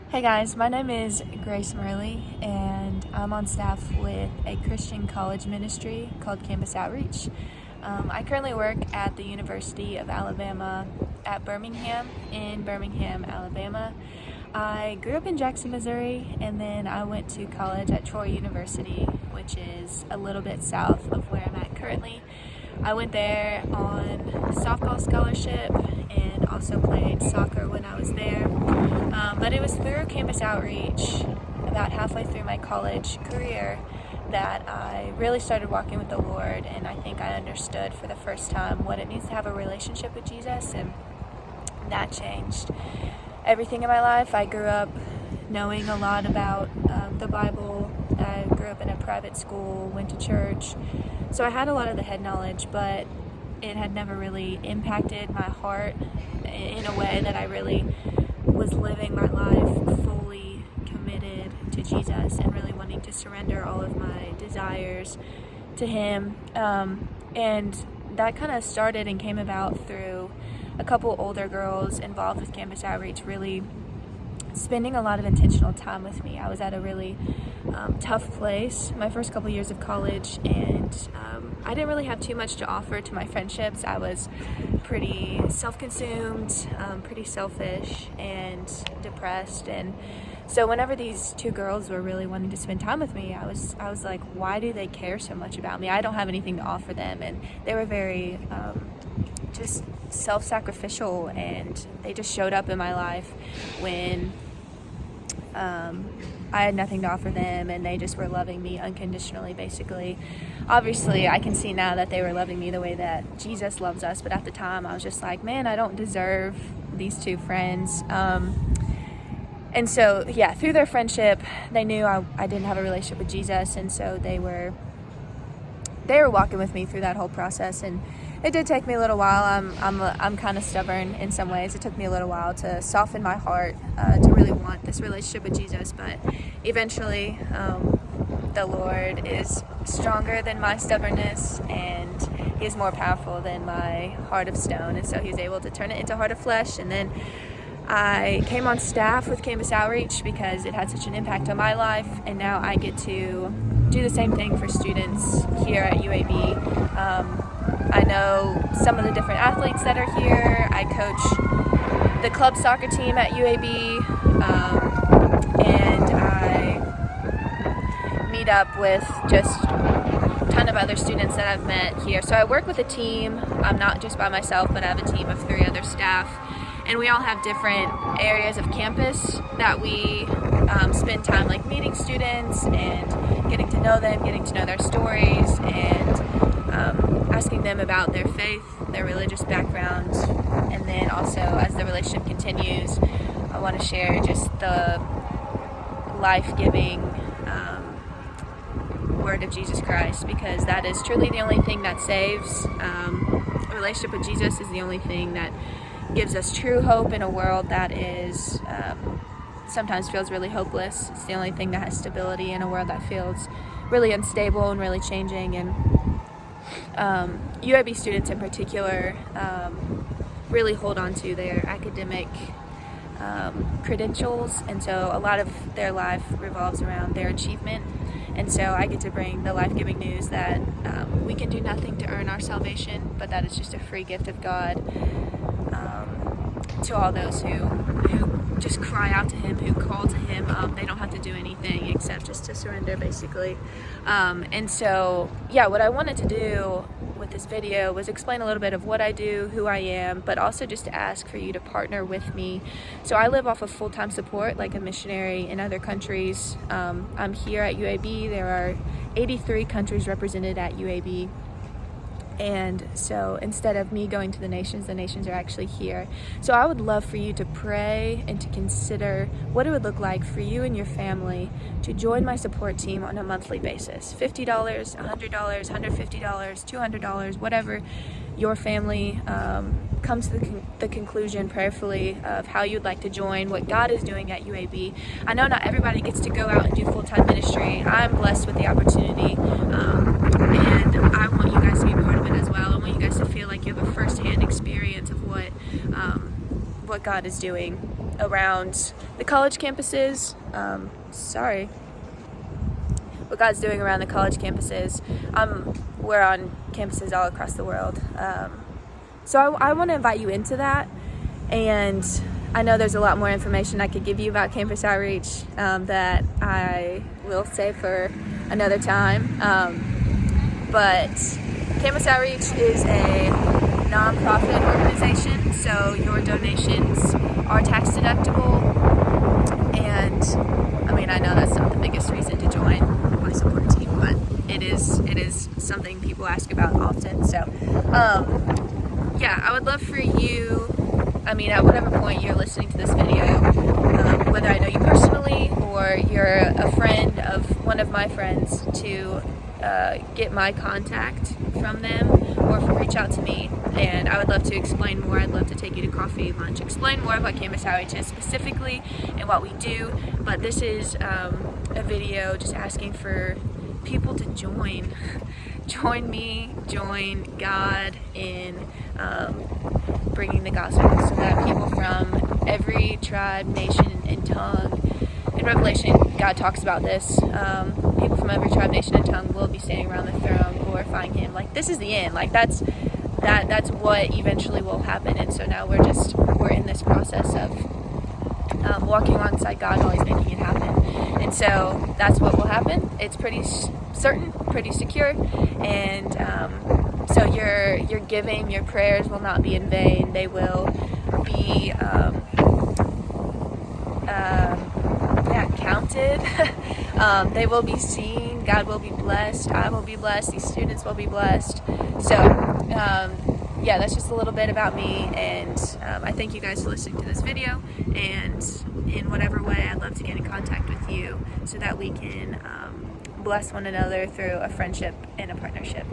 Hey guys, my name is Grace Mirly, and I'm on staff with a Christian college ministry called Campus Outreach. I currently work at the University of Alabama at Birmingham, in Birmingham, Alabama. I grew up in Jackson, Missouri, and then I went to college at Troy University, which is a little bit south of where I'm at currently. I went there on softball scholarship and also played soccer when I was there. But it was through Campus Outreach, about halfway through my college career, that I really started walking with the Lord, and I think I understood for the first time what it means to have a relationship with Jesus, and that changed everything in my life. I grew up knowing a lot about the Bible. I grew up in a private school, went to church, so I had a lot of the head knowledge, but it had never really impacted my heart in a way that I really was living my life fully committed to Jesus and really wanting to surrender all of my desires to Him. And that kind of started and came about through a couple older girls involved with Campus Outreach really spending a lot of intentional time with me. I was at a really tough place my first couple years of college, and I didn't really have too much to offer to my friendships. I was pretty self-consumed, pretty selfish, and depressed. And so whenever these two girls were really wanting to spend time with me, I was like, why do they care so much about me? I don't have anything to offer them. And they were very just self-sacrificial, and they just showed up in my life when I had nothing to offer them, and they just were loving me unconditionally, basically. Obviously, I can see now that they were loving me the way that Jesus loves us, but at the time, I was just like, man, I don't deserve these two friends. And so, yeah, through their friendship, they knew I didn't have a relationship with Jesus, and so they were walking with me through that whole process. And it did take me a little while. I'm kind of stubborn in some ways. It took me a little while to soften my heart to really want this relationship with Jesus. But eventually, the Lord is stronger than my stubbornness, and He is more powerful than my heart of stone. And so He's able to turn it into a heart of flesh. And then I came on staff with Campus Outreach because it had such an impact on my life. And now I get to do the same thing for students here at UAB. I know some of the different athletes that are here. I coach the club soccer team at UAB, and I meet up with just a ton of other students that I've met here. So I work with a team. I'm not just by myself, but I have a team of 3 other staff, and we all have different areas of campus that we spend time like meeting students and getting to know them, getting to know their stories, and asking them about their faith, their religious background. And then also, as the relationship continues, I want to share just the life-giving word of Jesus Christ, because that is truly the only thing that saves. A relationship with Jesus is the only thing that gives us true hope in a world that is sometimes feels really hopeless. It's the only thing that has stability in a world that feels really unstable and really changing. And UAB students in particular really hold on to their academic credentials, and so a lot of their life revolves around their achievement. And so I get to bring the life-giving news that we can do nothing to earn our salvation, but that it's just a free gift of God to all those who just cry out to Him, who call to Him. They don't have to do anything except just to surrender, basically. And so, yeah, what I wanted to do with this video was explain a little bit of what I do, who I am, but also just to ask for you to partner with me. So I live off of full-time support like a missionary in other countries. I'm here at UAB. There are 83 countries represented at UAB. And so instead of me going to the nations are actually here. So I would love for you to pray and to consider what it would look like for you and your family to join my support team on a monthly basis. $50, $100, $150, $200, whatever your family comes to the conclusion prayerfully of how you'd like to join what God is doing at UAB. I know not everybody gets to go out and do full-time ministry. I'm blessed with the opportunity, and I want you guys to be part of it as well. I want you guys to feel like you have a first-hand experience of what God is doing around the college campuses. What God's doing around the college campuses. We're on campuses all across the world. So I want to invite you into that. And I know there's a lot more information I could give you about Campus Outreach that I will save for another time. But Campus Outreach is a nonprofit organization, so your donations are tax deductible. And I mean, I know that's not the biggest reason to join my support team, but it is something people ask about often. So yeah, I would love for you, I mean, at whatever point you're listening to this video, whether I know you personally or you're a friend of one of my friends, to get my contact from them or reach out to me, and I would love to explain more. I'd love to take you to coffee, lunch, explain more about Campus Outreach is specifically and what we do. But this is a video just asking for people to join me, join God in bringing the gospel, so that people from every tribe, nation, and tongue. In Revelation, God talks about this. People from every tribe, nation, and tongue will be standing around the throne glorifying Him. Like, this is the end. Like, that's what eventually will happen. And so now we're in this process of walking alongside God while He's making it happen. And so that's what will happen. It's pretty certain, pretty secure, and so your giving, your prayers will not be in vain. They will be counted. They will be seen. God will be blessed. I will be blessed. These students will be blessed. So yeah, that's just a little bit about me, and I thank you guys for listening to this video, and in whatever way, I'd love to get in contact with you so that we can bless one another through a friendship and a partnership.